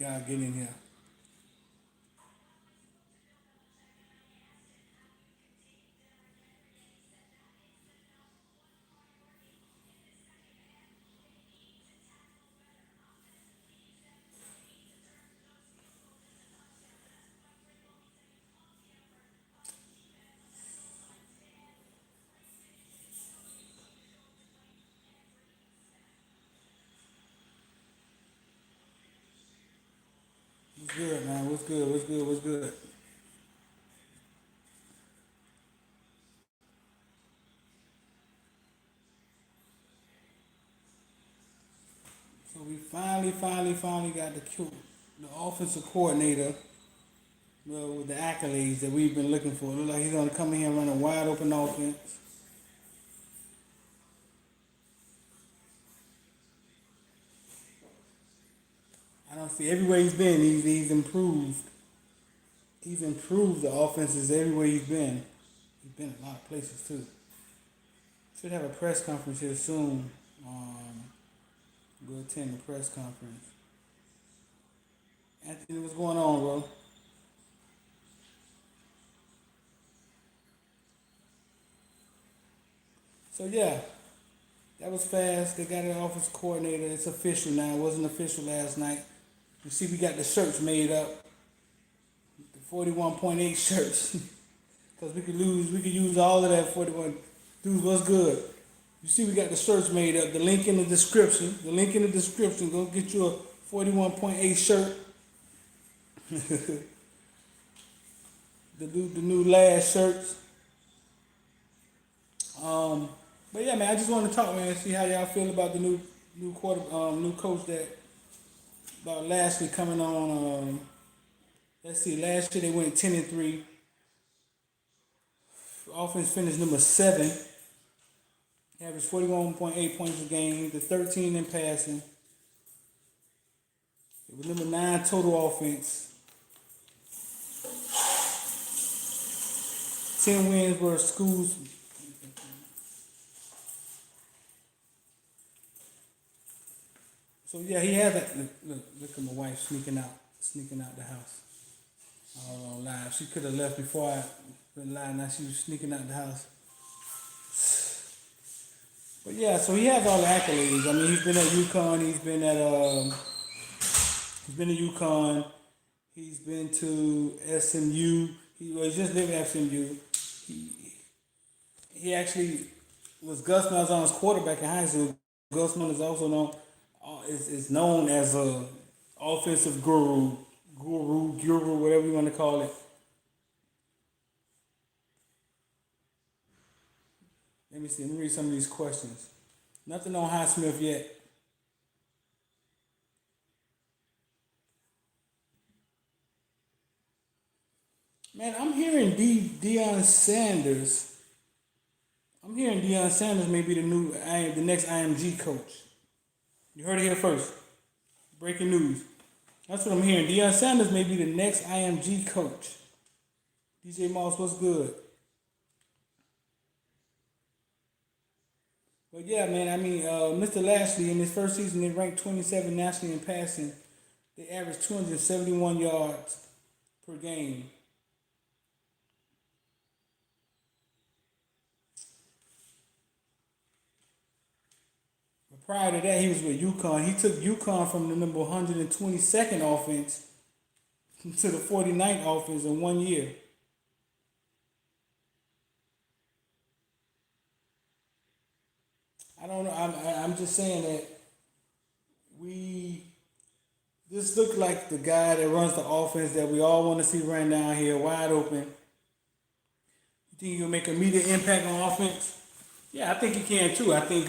guy get in here. What's good, man? What's good? What's good? What's good? So we finally got the offensive coordinator, well, with the accolades that we've been looking for. Look like he's gonna come in here and run a wide open offense. I don't see everywhere he's been. He's improved. He's improved the offenses everywhere he's been. He's been a lot of places too. Should have a press conference here soon. We'll attend the press conference. Anthony, what's going on, bro? So yeah, that was fast. They got an office coordinator. It's official now. It wasn't official last night. You see, we got the shirts made up. The 41.8 shirts. Because we could use all of that 41. Dude, what's good? You see, we got the shirts made up. The link in the description. The link in the description. Go get you a 41.8 shirt. The new last shirts. Um, but yeah, man, I just want to talk, man. See how y'all feel about the new coach that about Lashlee coming on. Let's see. Last year they went 10-3. Offense finished number 7. Averaged 41.8 points a game. The 13 in passing. It was number 9 total offense. 10 wins were schools. So yeah, he had that. Look at my wife sneaking out the house. All on live. She could have left before I went live. Now she was sneaking out the house. But yeah, so he has all the accolades. I mean, he's been at UConn. He's been at UConn. He's been to SMU. He just lived at SMU. He he actually was Gus Malzahn's quarterback in high school. Gus Malzahn is also known as a offensive guru, whatever you want to call it. Let me see. Let me read some of these questions. Nothing on Highsmith yet. Man, I'm hearing Deion Sanders. I'm hearing Deion Sanders may be the next IMG coach. You heard it here first. Breaking news. That's what I'm hearing. Deion Sanders may be the next IMG coach. DJ Moss, what's good? But yeah, man, I mean, Mr. Lashlee, in his first season, they ranked 27 nationally in passing. They averaged 271 yards per game. But prior to that, he was with UConn. He took UConn from the number 122nd offense to the 49th offense in 1 year. I don't know. I'm just saying that we this looked like the guy that runs the offense that we all want to see run down here, wide open. You think he'll make immediate impact on offense? Yeah, I think he can too. I think,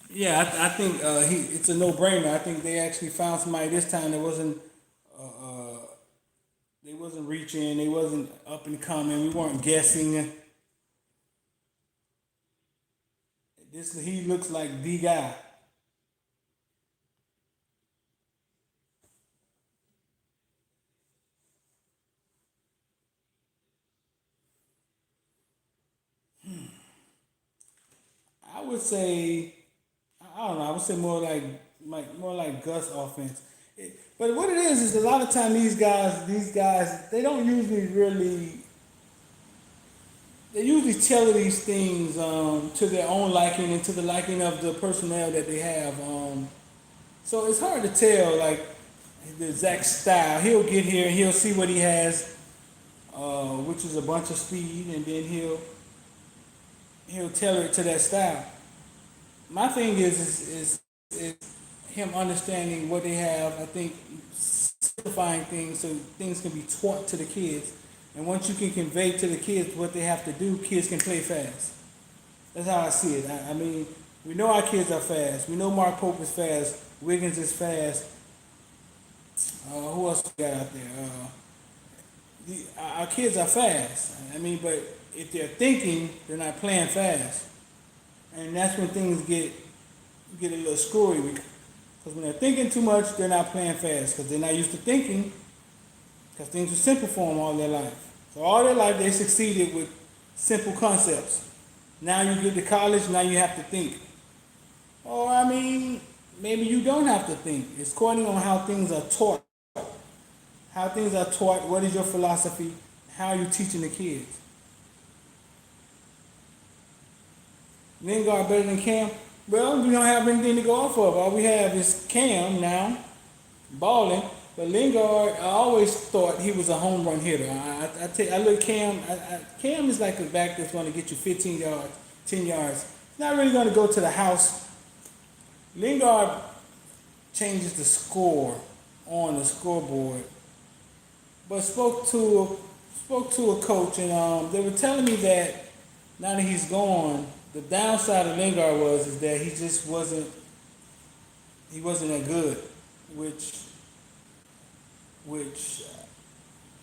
yeah, I think it's a no-brainer. I think they actually found somebody this time that they wasn't reaching, they wasn't up and coming. We weren't guessing. He looks like the guy. I would say I don't know. I would say more like Gus offense. But what it is a lot of time these guys, they don't usually really. They usually tailor these things to their own liking and to the liking of the personnel that they have. So it's hard to tell like the exact style. He'll get here and he'll see what he has, which is a bunch of speed, and then he'll tailor it to that style. My thing is him understanding what they have. I think simplifying things so things can be taught to the kids. And once you can convey to the kids what they have to do, kids can play fast. That's how I see it. I mean, we know our kids are fast. We know Mark Pope is fast. Wiggins is fast. Who else we got out there? Our kids are fast. I mean, but if they're thinking, they're not playing fast. And that's when things get a little screwy. Because when they're thinking too much, they're not playing fast. Because they're not used to thinking. Because things were simple for them all their life. So all their life they succeeded with simple concepts. Now you get to college, now you have to think. Or I mean, maybe you don't have to think. It's according on how things are taught. How things are taught, what is your philosophy, how are you teaching the kids. Lingard better than Cam? Well, we don't have anything to go off of. All we have is Cam now, balling. But Lingard, I always thought he was a home run hitter. I look Cam. Cam is like a back that's going to get you 15 yards, 10 yards. He's not really going to go to the house. Lingard changes the score on the scoreboard. But spoke to a coach, and they were telling me that now that he's gone, the downside of Lingard is that he just wasn't that good, which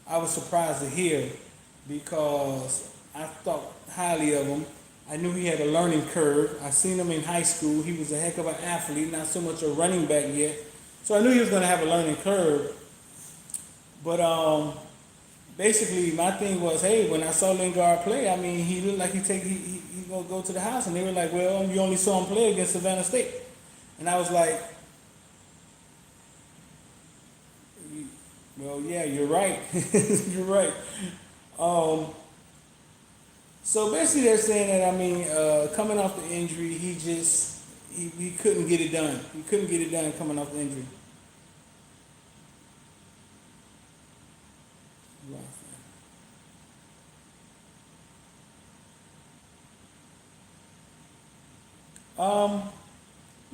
I was surprised to hear because I thought highly of him. I knew he had a learning curve. I seen him in high school. He was a heck of an athlete, not so much a running back yet. So I knew he was going to have a learning curve. But basically, my thing was, hey, when I saw Lingard play, I mean, he looked like he gonna go to the house, and they were like, well, you only saw him play against Savannah State, and I was like, well, yeah, you're right. You're right. So basically they're saying that, I mean, coming off the injury, he couldn't get it done. He couldn't get it done coming off the injury.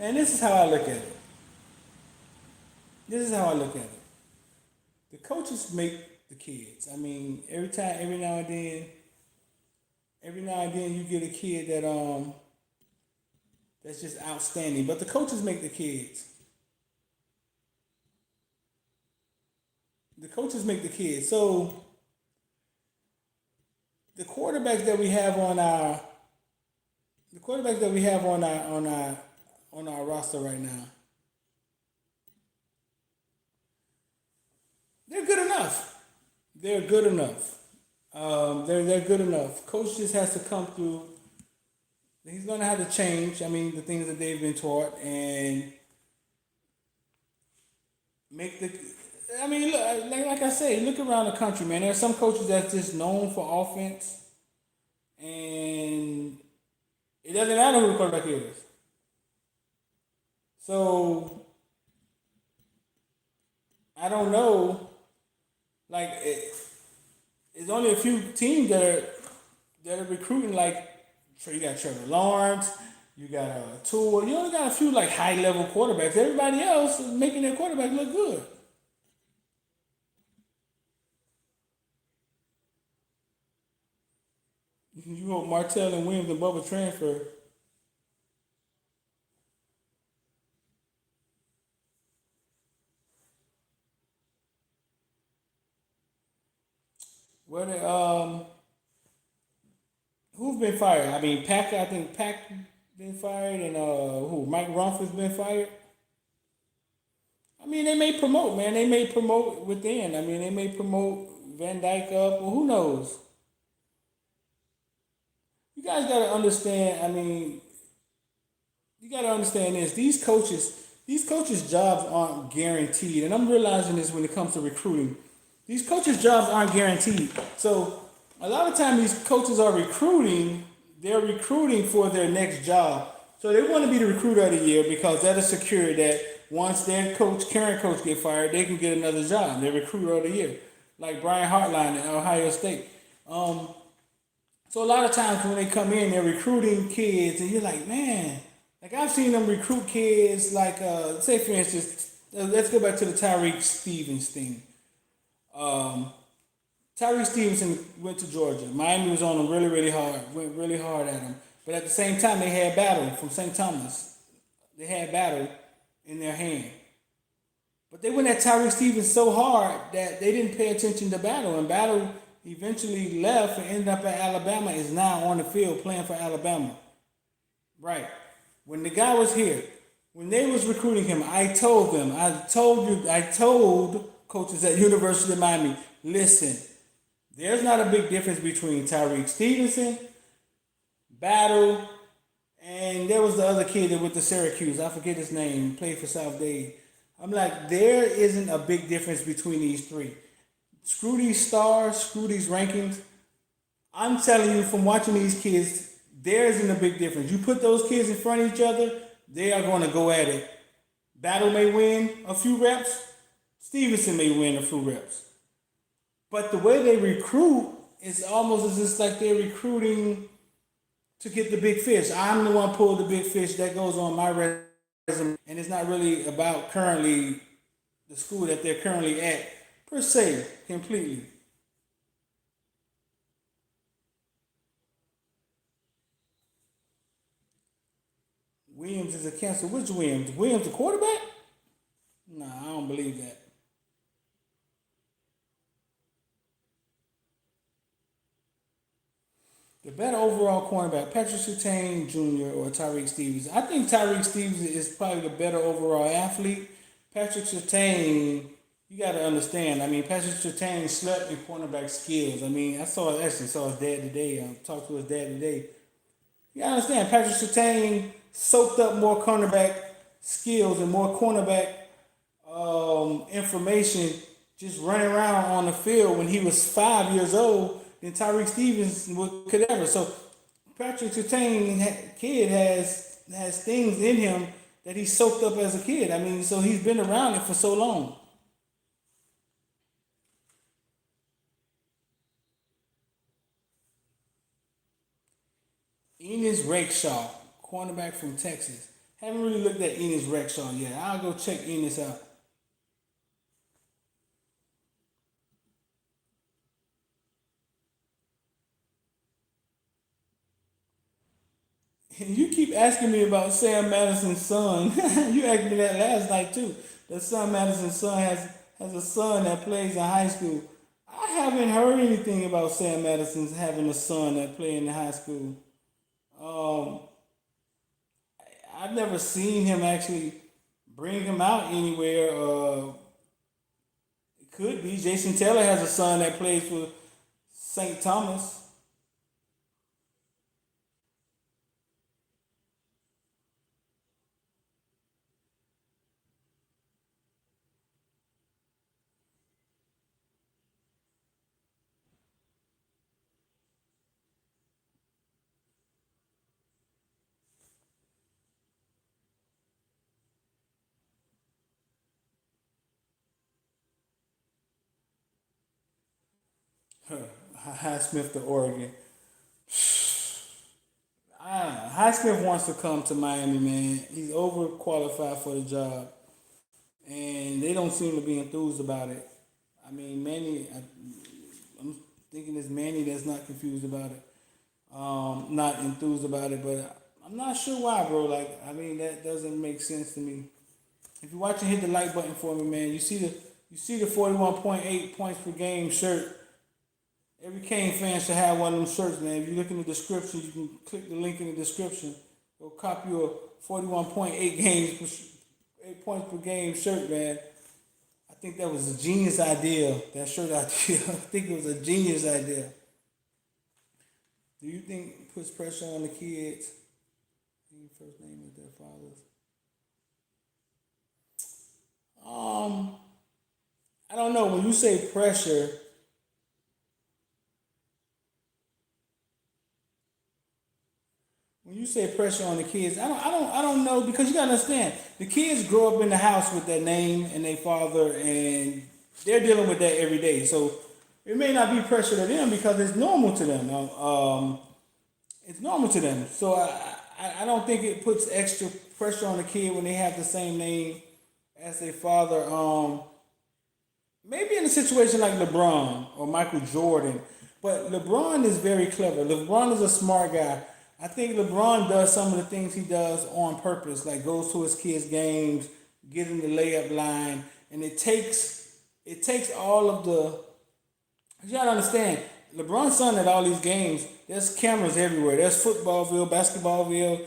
And this is how I look at it. This is how I look at it. The coaches make the kids. I mean, every now and then you get a kid that's just outstanding. But the coaches make the kids. The coaches make the kids. So the quarterbacks that we have on our roster right now, they're good enough. They're good enough. They're good enough. Coach just has to come through. He's gonna have to change. I mean, the things that they've been taught and make the. I mean, look, like I say, look around the country, man. There are some coaches that's just known for offense, and it doesn't matter who the quarterback is. So I don't know. Like, there's only a few teams that are recruiting. Like, you got Trevor Lawrence, you got Tua. You only got a few like high level quarterbacks. Everybody else is making their quarterback look good. You hope Martell and Williams and Bubba transfer. Where they who's been fired? I mean, Pack. I think Pack been fired, and who? Mike Rumph been fired. I mean, they may promote, man. They may promote within. I mean, they may promote Van Dyke up, or who knows? You guys got to understand. I mean, you got to understand this. These coaches' jobs aren't guaranteed, and I'm realizing this when it comes to recruiting. These coaches' jobs aren't guaranteed. So a lot of times these coaches are recruiting. They're recruiting for their next job. So they want to be the recruiter of the year because that is secure that once their current coach, get fired, they can get another job. They're recruiter of the year, like Brian Hartline at Ohio State. Um, so a lot of times when they come in, they're recruiting kids, and you're like, man, like I've seen them recruit kids. Like, say for instance, let's go back to the Tyreek Stevens thing. Um, Tyreek Stevenson went to Georgia. Miami was on him really, really hard. Went really hard at him. But at the same time, they had battle from St. Thomas. They had battle in their hand. But they went at Tyreek Stevens so hard that they didn't pay attention to battle. And battle eventually left and ended up at Alabama. Is now on the field playing for Alabama. Right. When the guy was here, when they was recruiting him, I told coaches at University of Miami, listen, there's not a big difference between Tyreek Stevenson, Battle, and there was the other kid that went to Syracuse. I forget his name. Played for South Dade. I'm like, there isn't a big difference between these three. Screw these stars. Screw these rankings. I'm telling you from watching these kids, there isn't a big difference. You put those kids in front of each other, they are going to go at it. Battle may win a few reps. Stevenson may win a few reps. But the way they recruit is almost as if like they're recruiting to get the big fish. I'm the one pulled the big fish that goes on my resume, and it's not really about currently the school that they're currently at per se completely. Williams is a cancel. Which Williams? Williams the quarterback? Nah, I don't believe that. The better overall cornerback, Patrick Surtain Jr. or Tyreek Stevens. I think Tyreek Stevens is probably the better overall athlete. Patrick Surtain, you got to understand. I mean, Patrick Surtain slept in cornerback skills. I mean, actually saw his dad today. I talked to his dad today. You gotta understand, Patrick Surtain soaked up more cornerback skills and more cornerback information just running around on the field when he was 5 years old than Tyreek Stevens could ever. So Patrick Surtain kid has things in him that he soaked up as a kid. I mean, so he's been around it for so long. Enos Rakeshaw, cornerback from Texas. Haven't really looked at Enos Rakeshaw yet. I'll go check Enos out. And you keep asking me about Sam Madison's son. You asked me that last night too. That Sam Madison's son has a son that plays in high school. I haven't heard anything about Sam Madison's having a son that play in the high school. Um, I've never seen him actually bring him out anywhere. It could be Jason Taylor has a son that plays for St. Thomas. Highsmith to Oregon. Highsmith wants to come to Miami, man. He's overqualified for the job, and they don't seem to be enthused about it. I mean, I'm thinking it's Manny that's not confused about it, not enthused about it, but I'm not sure why, bro. Like, I mean, that doesn't make sense to me. If you're watching, hit the like button for me, man. You see the 41.8 points per game shirt. Every Kane fan should have one of them shirts, man. If you look in the description, you can click the link in the description. Go copy a 41.8 games, 8 points per game shirt, man. I think that was a genius idea. That shirt idea. I think it was a genius idea. Do you think it puts pressure on the kids? First name is their father's. Um, I don't know. When you say pressure, when you say pressure on the kids, I don't know because you gotta understand the kids grow up in the house with that name and their father, and they're dealing with that every day. So it may not be pressure to them because it's normal to them. It's normal to them. So I don't think it puts extra pressure on the kid when they have the same name as their father. Maybe in a situation like LeBron or Michael Jordan, but LeBron is very clever. LeBron is a smart guy. I think LeBron does some of the things he does on purpose, like goes to his kids' games, get in the layup line, and it takes all of the. You gotta understand, LeBron's son at all these games. There's cameras everywhere. There's footballville, basketballville,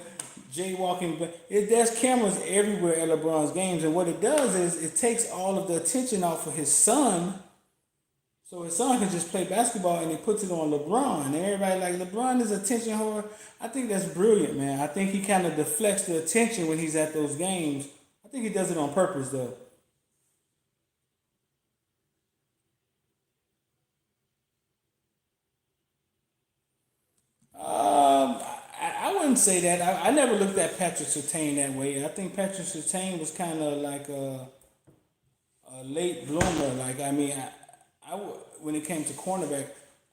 jaywalking. There's cameras everywhere at LeBron's games, and what it does is it takes all of the attention off of his son, so his son can just play basketball, and he puts it on LeBron. And everybody like LeBron is attention whore. I think that's brilliant, man. I think he kind of deflects the attention when he's at those games. I think he does it on purpose, though. I wouldn't say that. I never looked at Patrick Surtain that way. I think Patrick Surtain was kind of like a late bloomer. Like when it came to cornerback,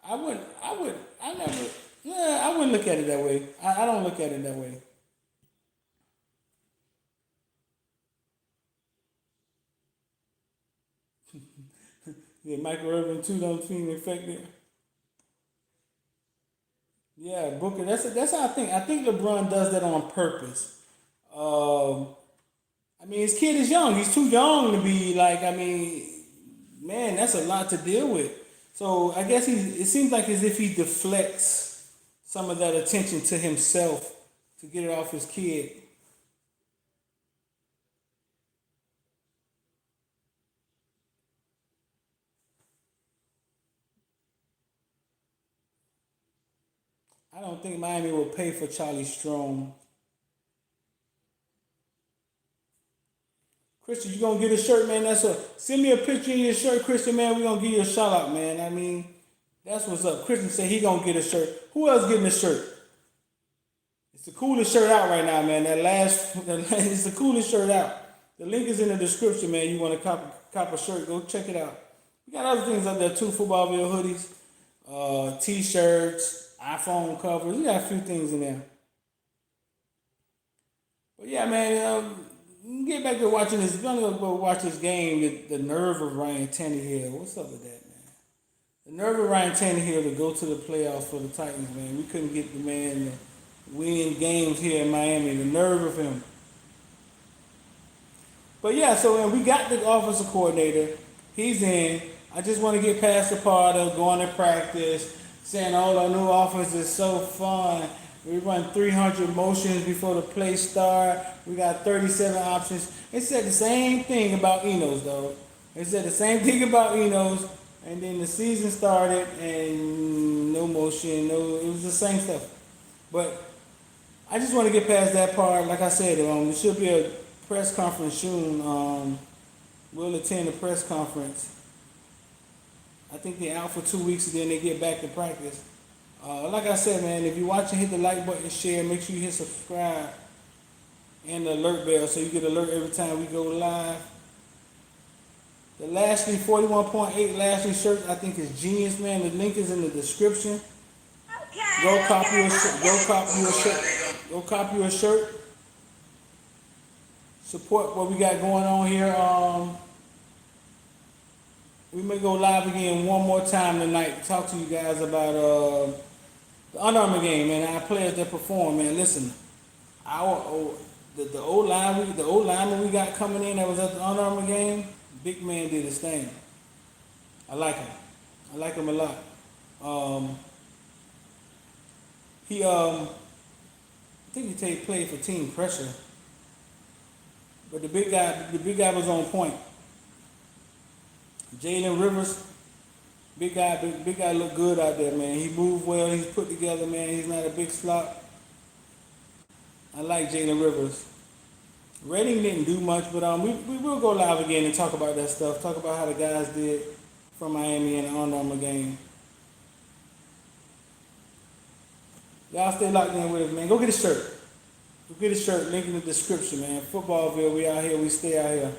I never. Yeah, I wouldn't look at it that way. I don't look at it that way. Yeah, Michael Irvin too don't seem affected. Yeah, Booker. That's how I think. I think LeBron does that on purpose. Um, I mean, his kid is young. He's too young to be like. I mean, man, that's a lot to deal with. So I guess he. It seems like as if he deflects some of that attention to himself to get it off his kid. I don't think Miami will pay for Charlie Strong. Christian, you gonna get a shirt, man? Send me a picture of your shirt, Christian, man. We gonna give you a shout out, man. I mean, that's what's up. Christian said he gonna get a shirt. Who else getting a shirt? It's the coolest shirt out right now, man. It's the coolest shirt out. The link is in the description, man. You want to cop a shirt? Go check it out. We got other things up there too. Footballville hoodies, t-shirts, iPhone covers. We got a few things in there. But yeah, man. Get back to watching this. We're gonna go watch this game. The nerve of Ryan Tannehill. What's up with that, man? The nerve of Ryan Tannehill to go to the playoffs for the Titans, man. We couldn't get the man to win games here in Miami. The nerve of him. But yeah, so we got the offensive coordinator. He's in. I just want to get past the part of going to practice, saying, "Oh, our new offense is so fun. We run 300 motions before the play start. We got 37 options." They said the same thing about Enos, though. They said the same thing about Enos, and then the season started and no motion, no. It was the same stuff. But I just want to get past that part. Like I said, there should be a press conference soon. We'll attend a press conference. I think they're out for 2 weeks and then they get back to practice. Like I said, man, if you're watching, hit the like button, share, make sure you hit subscribe and the alert bell so you get alert every time we go live. The Lashlee 41.8 Lashlee shirt, I think is genius, man. The link is in the description. Go copy a shirt. Go copy a shirt. Go copy a shirt. Support what we got going on here. We may go live again one more time tonight to talk to you guys about the Under Armour game, man. Our players that perform, man. Listen, the old lineman we got coming in that was at the Under Armour game. Big man did his thing. I like him. I like him a lot. I think he played for team pressure, but the big guy was on point. Jalen Rivers, big guy looked good out there, man. He moved well. He's put together, man. He's not a big slot. I like Jalen Rivers. Reading didn't do much, but we will go live again and talk about that stuff. Talk about how the guys did from Miami in the Under Armour game. Y'all stay locked in with us, man. Go get a shirt. Go get a shirt. Link in the description, man. Footballville, we out here. We stay out here.